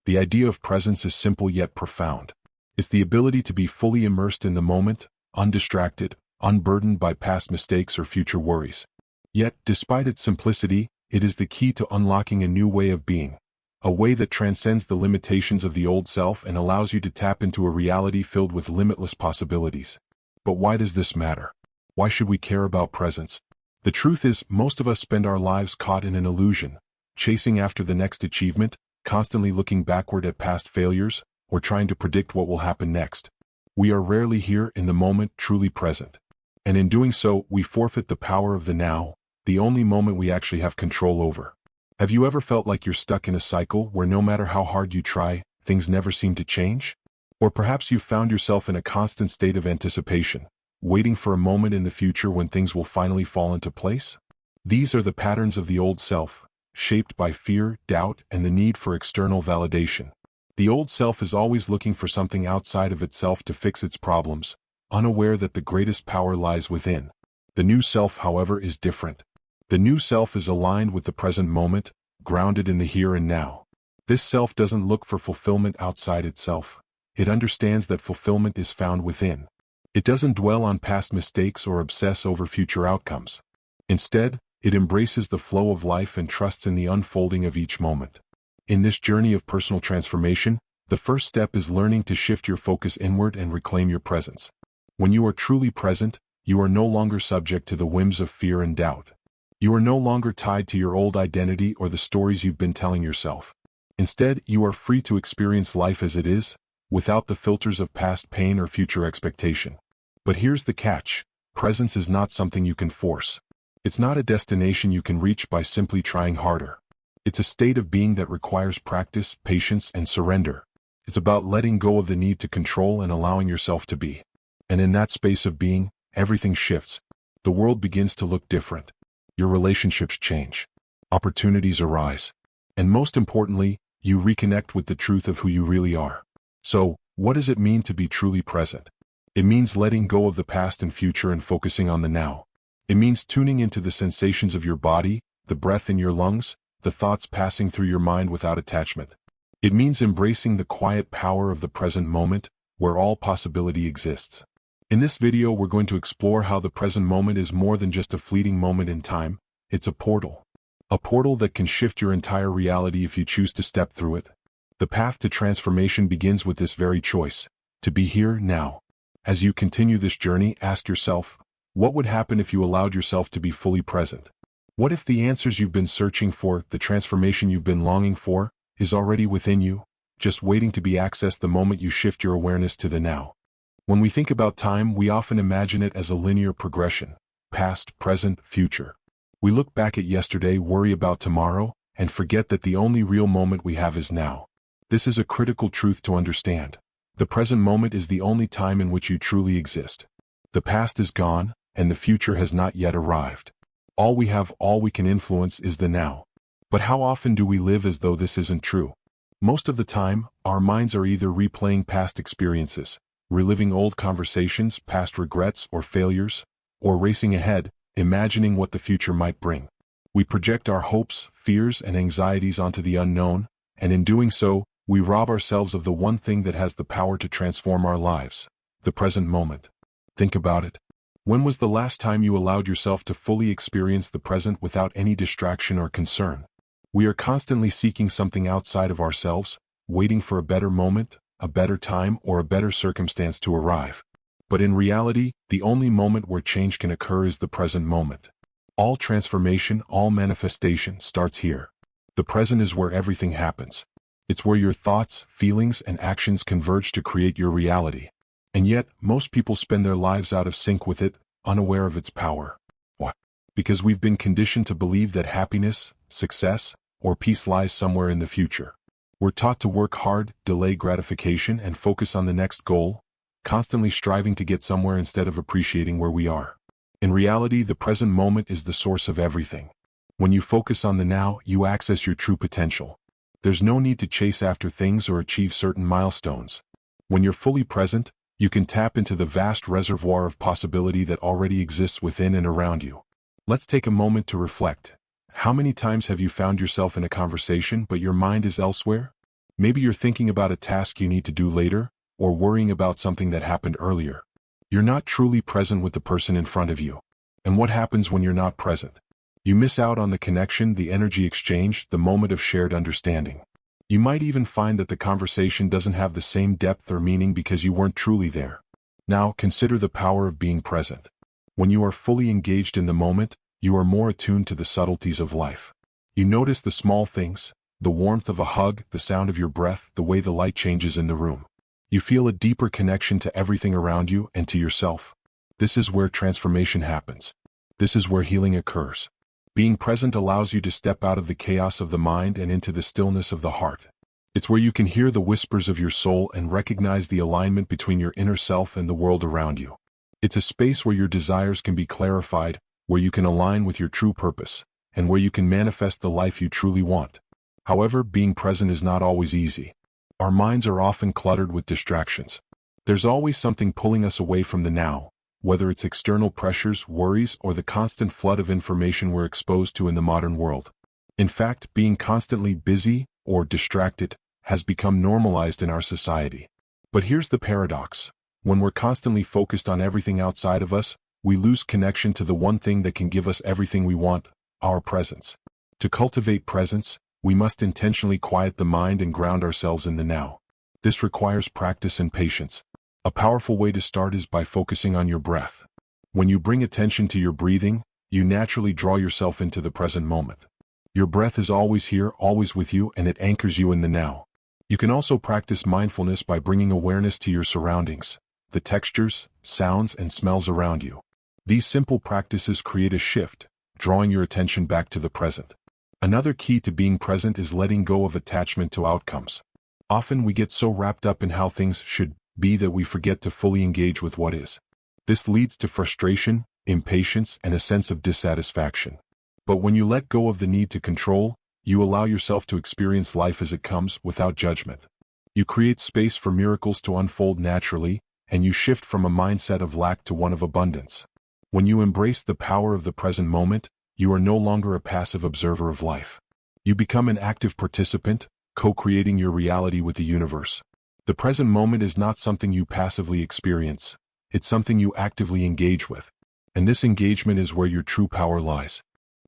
The idea of presence is simple yet profound. It's the ability to be fully immersed in the moment, undistracted, unburdened by past mistakes or future worries. Yet, despite its simplicity, it is the key to unlocking a new way of being, a way that transcends the limitations of the old self and allows you to tap into a reality filled with limitless possibilities. But why does this matter? Why should we care about presence? The truth is, most of us spend our lives caught in an illusion, chasing after the next achievement, constantly looking backward at past failures, or trying to predict what will happen next. We are rarely here in the moment, truly present. And in doing so, we forfeit the power of the now, the only moment we actually have control over. Have you ever felt like you're stuck in a cycle where no matter how hard you try, things never seem to change? Or perhaps you've found yourself in a constant state of anticipation, waiting for a moment in the future when things will finally fall into place? These are the patterns of the old self, shaped by fear, doubt, and the need for external validation. The old self is always looking for something outside of itself to fix its problems, unaware that the greatest power lies within. The new self, however, is different. The new self is aligned with the present moment, grounded in the here and now. This self doesn't look for fulfillment outside itself. It understands that fulfillment is found within. It doesn't dwell on past mistakes or obsess over future outcomes. Instead, it embraces the flow of life and trusts in the unfolding of each moment. In this journey of personal transformation, the first step is learning to shift your focus inward and reclaim your presence. When you are truly present, you are no longer subject to the whims of fear and doubt. You are no longer tied to your old identity or the stories you've been telling yourself. Instead, you are free to experience life as it is, without the filters of past pain or future expectation. But here's the catch: presence is not something you can force. It's not a destination you can reach by simply trying harder. It's a state of being that requires practice, patience, and surrender. It's about letting go of the need to control and allowing yourself to be. And in that space of being, everything shifts. The world begins to look different. Your relationships change. Opportunities arise. And most importantly, you reconnect with the truth of who you really are. So, what does it mean to be truly present? It means letting go of the past and future and focusing on the now. It means tuning into the sensations of your body, the breath in your lungs, the thoughts passing through your mind without attachment. It means embracing the quiet power of the present moment, where all possibility exists. In this video, we're going to explore how the present moment is more than just a fleeting moment in time. It's a portal. A portal that can shift your entire reality if you choose to step through it. The path to transformation begins with this very choice: to be here now. As you continue this journey, ask yourself, what would happen if you allowed yourself to be fully present? What if the answers you've been searching for, the transformation you've been longing for, is already within you, just waiting to be accessed the moment you shift your awareness to the now? When we think about time, we often imagine it as a linear progression: past, present, future. We look back at yesterday, worry about tomorrow, and forget that the only real moment we have is now. This is a critical truth to understand. The present moment is the only time in which you truly exist. The past is gone, and the future has not yet arrived. All we have, all we can influence, is the now. But how often do we live as though this isn't true? Most of the time, our minds are either replaying past experiences, reliving old conversations, past regrets or failures, or racing ahead, imagining what the future might bring. We project our hopes, fears, and anxieties onto the unknown, and in doing so, we rob ourselves of the one thing that has the power to transform our lives: the present moment. Think about it. When was the last time you allowed yourself to fully experience the present without any distraction or concern? We are constantly seeking something outside of ourselves, waiting for a better moment, a better time, or a better circumstance to arrive. But in reality, the only moment where change can occur is the present moment. All transformation, all manifestation starts here. The present is where everything happens. It's where your thoughts, feelings, and actions converge to create your reality. And yet, most people spend their lives out of sync with it, unaware of its power. Why? Because we've been conditioned to believe that happiness, success, or peace lies somewhere in the future. We're taught to work hard, delay gratification, and focus on the next goal, constantly striving to get somewhere instead of appreciating where we are. In reality, the present moment is the source of everything. When you focus on the now, you access your true potential. There's no need to chase after things or achieve certain milestones. When you're fully present, you can tap into the vast reservoir of possibility that already exists within and around you. Let's take a moment to reflect. How many times have you found yourself in a conversation but your mind is elsewhere? Maybe you're thinking about a task you need to do later, or worrying about something that happened earlier. You're not truly present with the person in front of you. And what happens when you're not present? You miss out on the connection, the energy exchange, the moment of shared understanding. You might even find that the conversation doesn't have the same depth or meaning because you weren't truly there. Now, consider the power of being present. When you are fully engaged in the moment, you are more attuned to the subtleties of life. You notice the small things, the warmth of a hug, the sound of your breath, the way the light changes in the room. You feel a deeper connection to everything around you and to yourself. This is where transformation happens. This is where healing occurs. Being present allows you to step out of the chaos of the mind and into the stillness of the heart. It's where you can hear the whispers of your soul and recognize the alignment between your inner self and the world around you. It's a space where your desires can be clarified, where you can align with your true purpose, and where you can manifest the life you truly want. However, being present is not always easy. Our minds are often cluttered with distractions. There's always something pulling us away from the now, whether it's external pressures, worries, or the constant flood of information we're exposed to in the modern world. In fact, being constantly busy or distracted has become normalized in our society. But here's the paradox. When we're constantly focused on everything outside of us, we lose connection to the one thing that can give us everything we want, our presence. To cultivate presence, we must intentionally quiet the mind and ground ourselves in the now. This requires practice and patience. A powerful way to start is by focusing on your breath. When you bring attention to your breathing, you naturally draw yourself into the present moment. Your breath is always here, always with you, and it anchors you in the now. You can also practice mindfulness by bringing awareness to your surroundings, the textures, sounds, and smells around you. These simple practices create a shift, drawing your attention back to the present. Another key to being present is letting go of attachment to outcomes. Often we get so wrapped up in how things should be that we forget to fully engage with what is. This leads to frustration, impatience, and a sense of dissatisfaction. But when you let go of the need to control, you allow yourself to experience life as it comes without judgment. You create space for miracles to unfold naturally, and you shift from a mindset of lack to one of abundance. When you embrace the power of the present moment, you are no longer a passive observer of life. You become an active participant, co-creating your reality with the universe. The present moment is not something you passively experience, it's something you actively engage with. And this engagement is where your true power lies.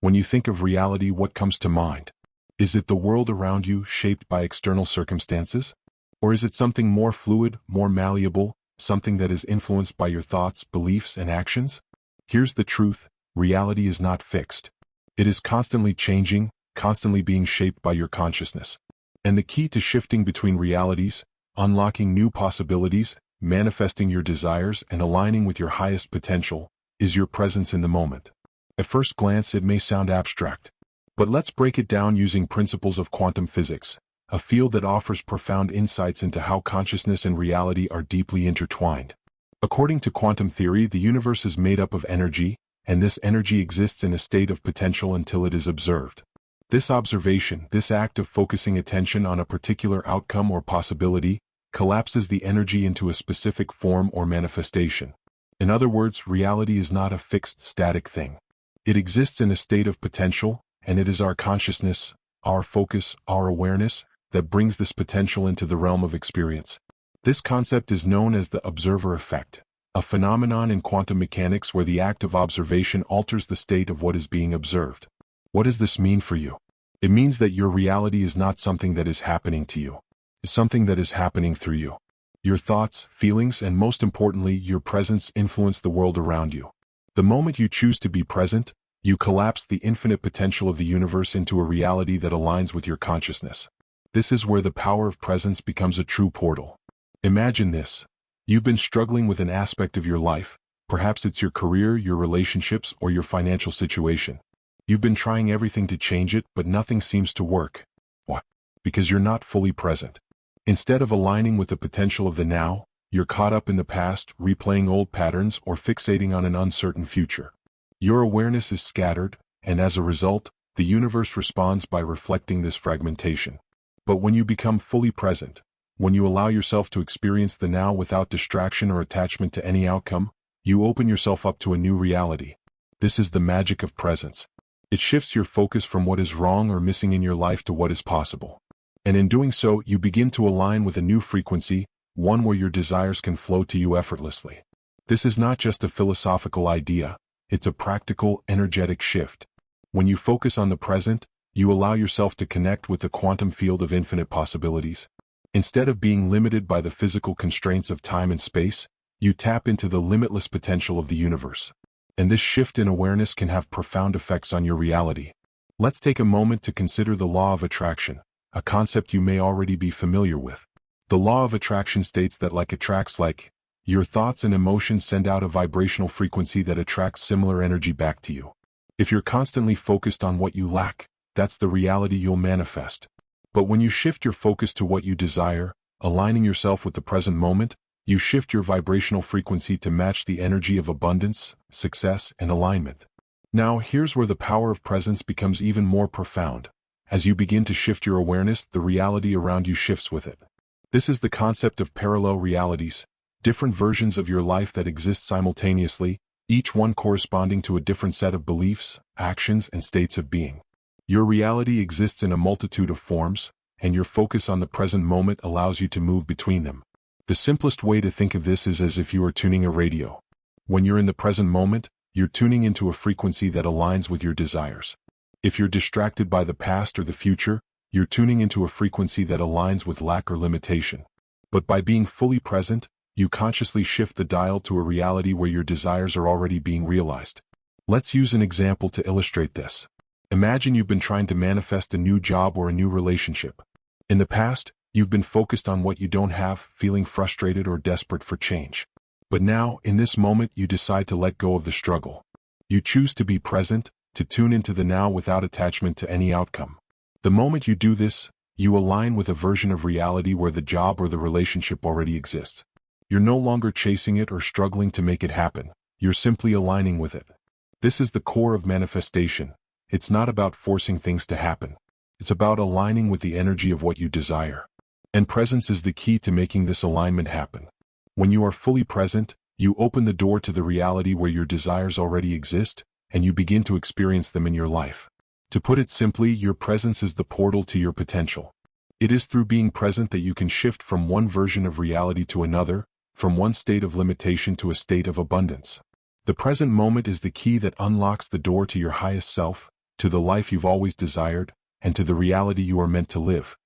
When you think of reality, what comes to mind? Is it the world around you shaped by external circumstances? Or is it something more fluid, more malleable, something that is influenced by your thoughts, beliefs, and actions? Here's the truth, reality is not fixed. It is constantly changing, constantly being shaped by your consciousness. And the key to shifting between realities, unlocking new possibilities, manifesting your desires, and aligning with your highest potential, is your presence in the moment. At first glance, it may sound abstract. But let's break it down using principles of quantum physics, a field that offers profound insights into how consciousness and reality are deeply intertwined. According to quantum theory, the universe is made up of energy, and this energy exists in a state of potential until it is observed. This observation, this act of focusing attention on a particular outcome or possibility, collapses the energy into a specific form or manifestation. In other words, reality is not a fixed, static thing. It exists in a state of potential, and it is our consciousness, our focus, our awareness, that brings this potential into the realm of experience. This concept is known as the observer effect, a phenomenon in quantum mechanics where the act of observation alters the state of what is being observed. What does this mean for you? It means that your reality is not something that is happening to you. It's something that is happening through you. Your thoughts, feelings, and most importantly, your presence influence the world around you. The moment you choose to be present, you collapse the infinite potential of the universe into a reality that aligns with your consciousness. This is where the power of presence becomes a true portal. Imagine this. You've been struggling with an aspect of your life, perhaps it's your career, your relationships, or your financial situation. You've been trying everything to change it, but nothing seems to work. Why? Because you're not fully present. Instead of aligning with the potential of the now, you're caught up in the past, replaying old patterns, or fixating on an uncertain future. Your awareness is scattered, and as a result, the universe responds by reflecting this fragmentation. But when you become fully present, when you allow yourself to experience the now without distraction or attachment to any outcome, you open yourself up to a new reality. This is the magic of presence. It shifts your focus from what is wrong or missing in your life to what is possible. And in doing so, you begin to align with a new frequency, one where your desires can flow to you effortlessly. This is not just a philosophical idea, it's a practical, energetic shift. When you focus on the present, you allow yourself to connect with the quantum field of infinite possibilities. Instead of being limited by the physical constraints of time and space, you tap into the limitless potential of the universe. And this shift in awareness can have profound effects on your reality. Let's take a moment to consider the law of attraction, a concept you may already be familiar with. The law of attraction states that like attracts like, your thoughts and emotions send out a vibrational frequency that attracts similar energy back to you. If you're constantly focused on what you lack, that's the reality you'll manifest. But when you shift your focus to what you desire, aligning yourself with the present moment, you shift your vibrational frequency to match the energy of abundance, success, and alignment. Now, here's where the power of presence becomes even more profound. As you begin to shift your awareness, the reality around you shifts with it. This is the concept of parallel realities, different versions of your life that exist simultaneously, each one corresponding to a different set of beliefs, actions, and states of being. Your reality exists in a multitude of forms, and your focus on the present moment allows you to move between them. The simplest way to think of this is as if you are tuning a radio. When you're in the present moment, you're tuning into a frequency that aligns with your desires. If you're distracted by the past or the future, you're tuning into a frequency that aligns with lack or limitation. But by being fully present, you consciously shift the dial to a reality where your desires are already being realized. Let's use an example to illustrate this. Imagine you've been trying to manifest a new job or a new relationship. In the past, you've been focused on what you don't have, feeling frustrated or desperate for change. But now, in this moment, you decide to let go of the struggle. You choose to be present, to tune into the now without attachment to any outcome. The moment you do this, you align with a version of reality where the job or the relationship already exists. You're no longer chasing it or struggling to make it happen. You're simply aligning with it. This is the core of manifestation. It's not about forcing things to happen. It's about aligning with the energy of what you desire. And presence is the key to making this alignment happen. When you are fully present, you open the door to the reality where your desires already exist, and you begin to experience them in your life. To put it simply, your presence is the portal to your potential. It is through being present that you can shift from one version of reality to another, from one state of limitation to a state of abundance. The present moment is the key that unlocks the door to your highest self, to the life you've always desired, and to the reality you are meant to live.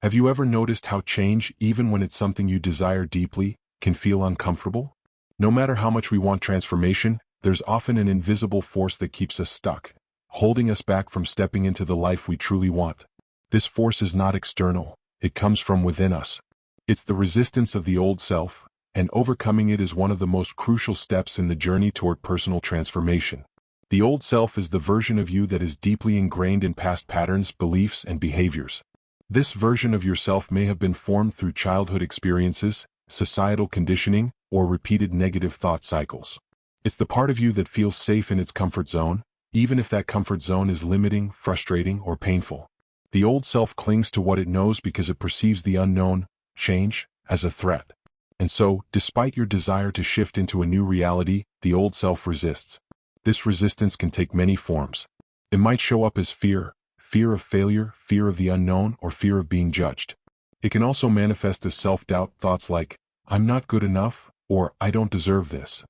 Have you ever noticed how change, even when it's something you desire deeply, can feel uncomfortable? No matter how much we want transformation, there's often an invisible force that keeps us stuck, holding us back from stepping into the life we truly want. This force is not external, it comes from within us. It's the resistance of the old self, and overcoming it is one of the most crucial steps in the journey toward personal transformation. The old self is the version of you that is deeply ingrained in past patterns, beliefs, and behaviors. This version of yourself may have been formed through childhood experiences, societal conditioning, or repeated negative thought cycles. It's the part of you that feels safe in its comfort zone, even if that comfort zone is limiting, frustrating, or painful. The old self clings to what it knows because it perceives the unknown, change, as a threat. And so, despite your desire to shift into a new reality, the old self resists. This resistance can take many forms. It might show up as fear, fear of failure, fear of the unknown, or fear of being judged. It can also manifest as self-doubt, thoughts like, I'm not good enough, or I don't deserve this.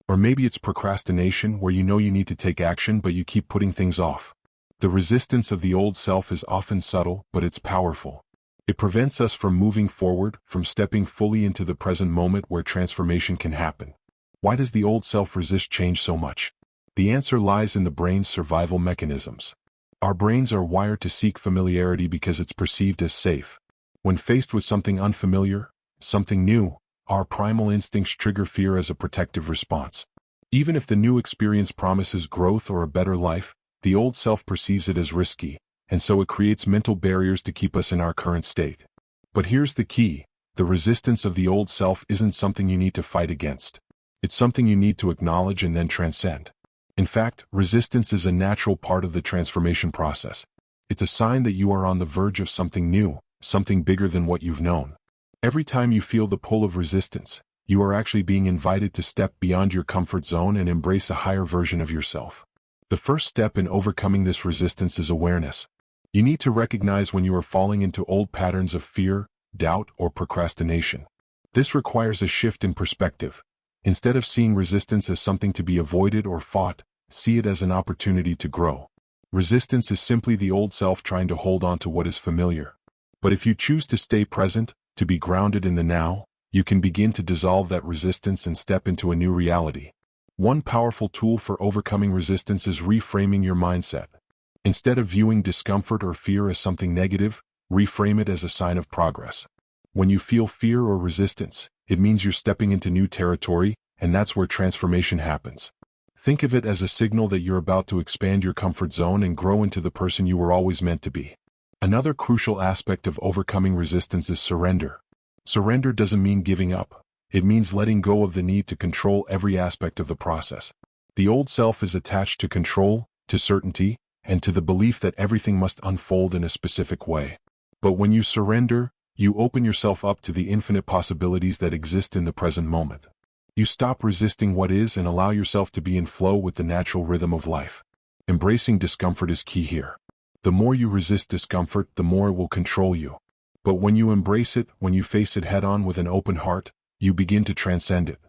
Or maybe it's procrastination where you know you need to take action but you keep putting things off. The resistance of the old self is often subtle, but it's powerful. It prevents us from moving forward, from stepping fully into the present moment where transformation can happen. Why does the old self resist change so much? The answer lies in the brain's survival mechanisms. Our brains are wired to seek familiarity because it's perceived as safe. When faced with something unfamiliar, something new, our primal instincts trigger fear as a protective response. Even if the new experience promises growth or a better life, the old self perceives it as risky, and so it creates mental barriers to keep us in our current state. But here's the key: the resistance of the old self isn't something you need to fight against. It's something you need to acknowledge and then transcend. In fact, resistance is a natural part of the transformation process. It's a sign that you are on the verge of something new, something bigger than what you've known. Every time you feel the pull of resistance, you are actually being invited to step beyond your comfort zone and embrace a higher version of yourself. The first step in overcoming this resistance is awareness. You need to recognize when you are falling into old patterns of fear, doubt, or procrastination. This requires a shift in perspective. Instead of seeing resistance as something to be avoided or fought, see it as an opportunity to grow. Resistance is simply the old self trying to hold on to what is familiar. But if you choose to stay present, to be grounded in the now, you can begin to dissolve that resistance and step into a new reality. One powerful tool for overcoming resistance is reframing your mindset. Instead of viewing discomfort or fear as something negative, reframe it as a sign of progress. When you feel fear or resistance, it means you're stepping into new territory, and that's where transformation happens. Think of it as a signal that you're about to expand your comfort zone and grow into the person you were always meant to be. Another crucial aspect of overcoming resistance is surrender. Surrender doesn't mean giving up. It means letting go of the need to control every aspect of the process. The old self is attached to control, to certainty, and to the belief that everything must unfold in a specific way. But when you surrender, you open yourself up to the infinite possibilities that exist in the present moment. You stop resisting what is and allow yourself to be in flow with the natural rhythm of life. Embracing discomfort is key here. The more you resist discomfort, the more it will control you. But when you embrace it, when you face it head-on with an open heart, you begin to transcend it.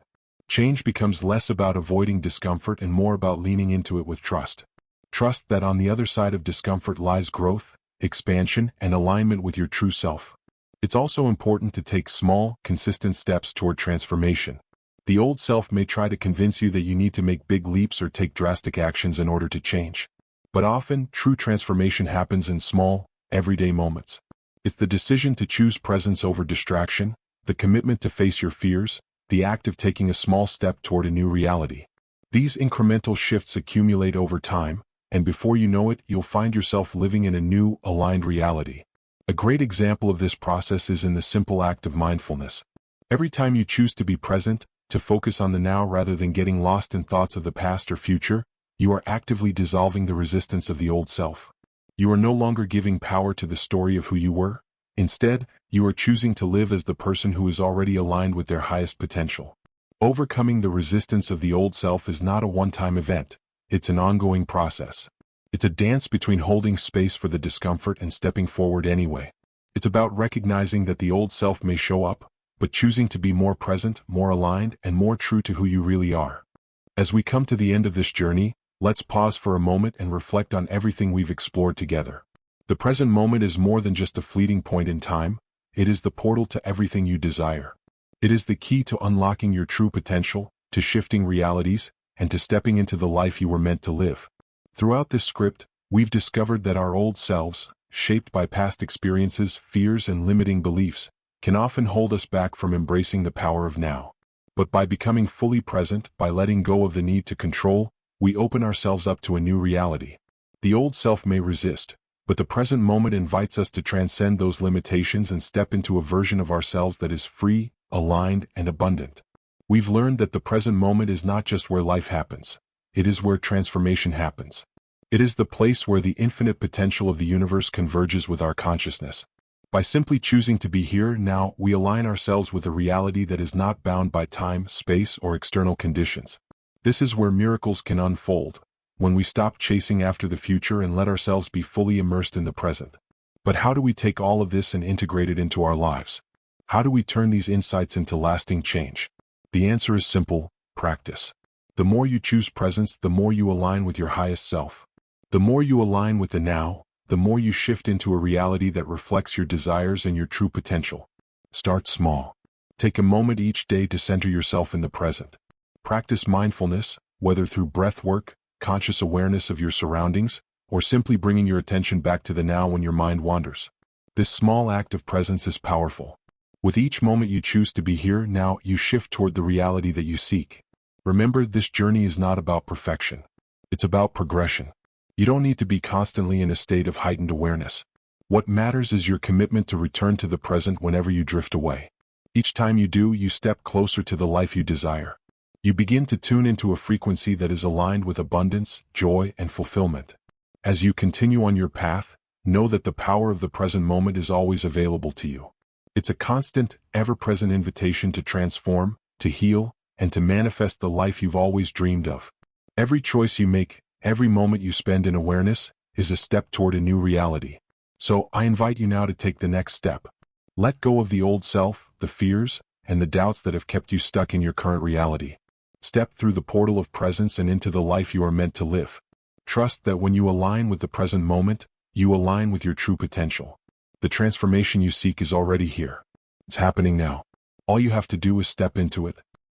Change becomes less about avoiding discomfort and more about leaning into it with trust. Trust that on the other side of discomfort lies growth, expansion, and alignment with your true self. It's also important to take small, consistent steps toward transformation. The old self may try to convince you that you need to make big leaps or take drastic actions in order to change. But often, true transformation happens in small, everyday moments. It's the decision to choose presence over distraction, the commitment to face your fears, the act of taking a small step toward a new reality. These incremental shifts accumulate over time, and before you know it, you'll find yourself living in a new, aligned reality. A great example of this process is in the simple act of mindfulness. Every time you choose to be present, to focus on the now rather than getting lost in thoughts of the past or future, you are actively dissolving the resistance of the old self. You are no longer giving power to the story of who you were. Instead, you are choosing to live as the person who is already aligned with their highest potential. Overcoming the resistance of the old self is not a one-time event. It's an ongoing process. It's a dance between holding space for the discomfort and stepping forward anyway. It's about recognizing that the old self may show up, but choosing to be more present, more aligned, and more true to who you really are. As we come to the end of this journey, let's pause for a moment and reflect on everything we've explored together. The present moment is more than just a fleeting point in time. It is the portal to everything you desire. It is the key to unlocking your true potential, to shifting realities, and to stepping into the life you were meant to live. Throughout this script, we've discovered that our old selves, shaped by past experiences, fears, and limiting beliefs, can often hold us back from embracing the power of now. But by becoming fully present, by letting go of the need to control, we open ourselves up to a new reality. The old self may resist, but the present moment invites us to transcend those limitations and step into a version of ourselves that is free, aligned, and abundant. We've learned that the present moment is not just where life happens. It is where transformation happens. It is the place where the infinite potential of the universe converges with our consciousness. By simply choosing to be here now, we align ourselves with a reality that is not bound by time, space, or external conditions. This is where miracles can unfold, when we stop chasing after the future and let ourselves be fully immersed in the present. But how do we take all of this and integrate it into our lives? How do we turn these insights into lasting change? The answer is simple: practice. The more you choose presence, the more you align with your highest self. The more you align with the now, the more you shift into a reality that reflects your desires and your true potential. Start small. Take a moment each day to center yourself in the present. Practice mindfulness, whether through breath work, conscious awareness of your surroundings, or simply bringing your attention back to the now when your mind wanders. This small act of presence is powerful. With each moment you choose to be here now, you shift toward the reality that you seek. Remember, this journey is not about perfection. It's about progression. You don't need to be constantly in a state of heightened awareness. What matters is your commitment to return to the present whenever you drift away. Each time you do, you step closer to the life you desire. You begin to tune into a frequency that is aligned with abundance, joy, and fulfillment. As you continue on your path, know that the power of the present moment is always available to you. It's a constant, ever-present invitation to transform, to heal, and to manifest the life you've always dreamed of. Every choice you make, every moment you spend in awareness, is a step toward a new reality. So I invite you now to take the next step. Let go of the old self, the fears, and the doubts that have kept you stuck in your current reality. Step through the portal of presence and into the life you are meant to live. Trust that when you align with the present moment, you align with your true potential. The transformation you seek is already here. It's happening now. All you have to do is step into it,